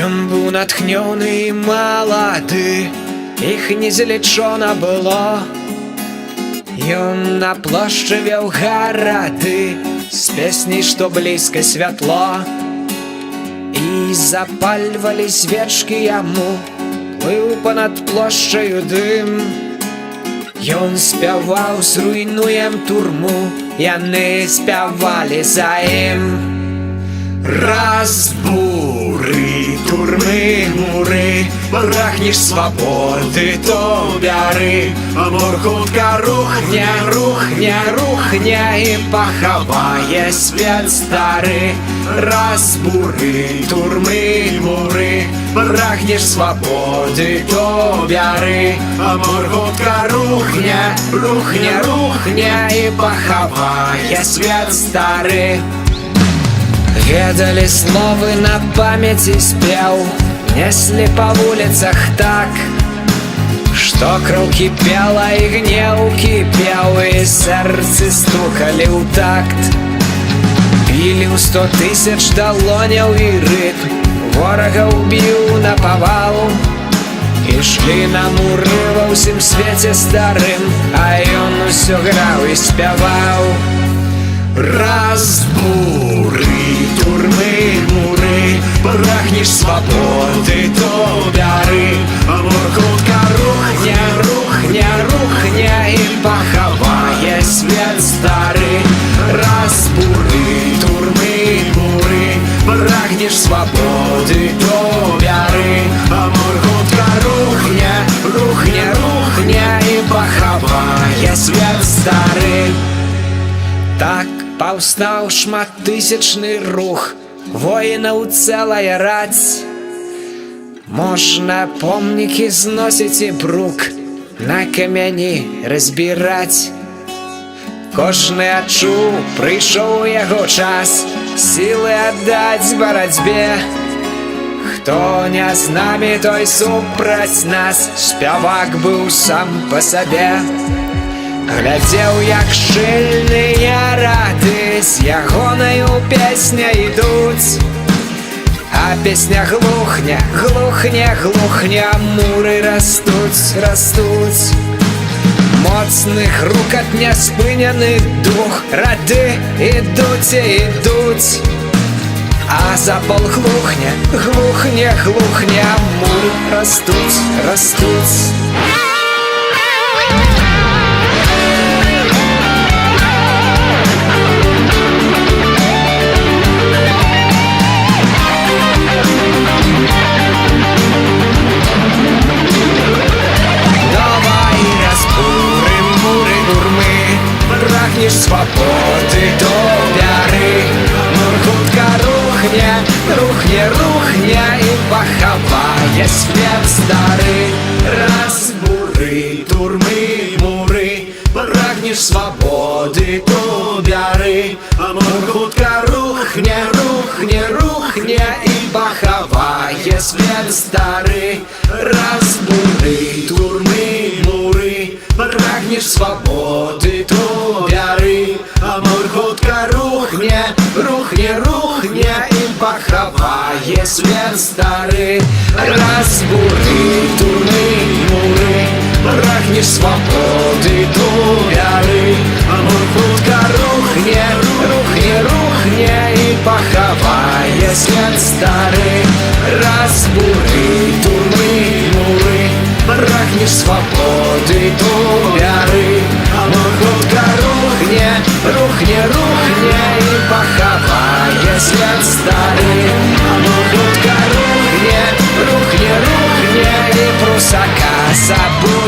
Ён быў натхнёны і малады, іх незалічона было. Ён на плошчы веў гарады з песняй, што блізка святло. І запальвалі свечкі яму, плыў панад плошчаю дым. Ён спяваў: зруйнуем турму, яны спявалі за ім. Разбуры турмы муры, прагнеш свабоды, то бяры. Амур хутка рухне, рухне, рухне і пахавае свет стары. Разбуры турмы муры, прагнеш свабоды, то бяры. Амур хутка рухне, рухне, рухне і пахавае свет стары. Ведалі словы на памяці спеў, неслі па вуліцах так, што кроў кіпела і гнеў кіпеў, і сэрцы стукалі ў такт. Білі ў 100 000 далоняў і рытм, ворагаў біў напавал. Ішлі на муры ва ўсім свеце старым, а ён усё граў і спяваў. Разбуры турмы муры, прагнеш свабоды, то бяры. Амур хутка рухне, рухне, рухне і пахавае свет стары. Разбуры турмы муры, прагнеш свабоды, то бяры. Амур хутка рухне, рухне, рухне і пахавае свет стары. Так паўстаў шматтысячны рух воінаў, цэлая раць. Можна помнікі зносіць і брук на камяні разбіраць. Кожны адчуў, прыйшоў яго час сілы аддаць барацьбе. Хто не з намі, той супраць нас, спявак быў сам па сабе. Глядзеў, як шчыльныя рады з ягонаю песня ідуць. А песня глухне, глухне, глухне, а муры растуць, растуць. Моцных рукат няспыняны дух, рады ідуць і ідуць. А запал глухне, глухне, глухне, а муры растуць, растуць. Прагнеш свабоды, то бяры. Амур хутка рухне, рухне, рухне і пахавае свет стары. Разбуры турмы муры, прагнеш свабоды, то бяры. Амур хутка рухне, рухне, рухне і пахавае свет стары. Разбуры турмы муры, прагнеш свабоды, то бяры. Амур хутка рухне, рухне, рухне і пахавае свет стары. Разбуры турмы муры, прагнеш свабоды, то бяры. Амур хутка рухне, рухне, рухне і пахавае свет стары. Разбуры турмы муры, прагнеш свабоды, то бяры. Амур хутка рухне, рухне, рухне і пахавае свет стары. Амур хутка рухне, рухне, рухне і прусака забудзе.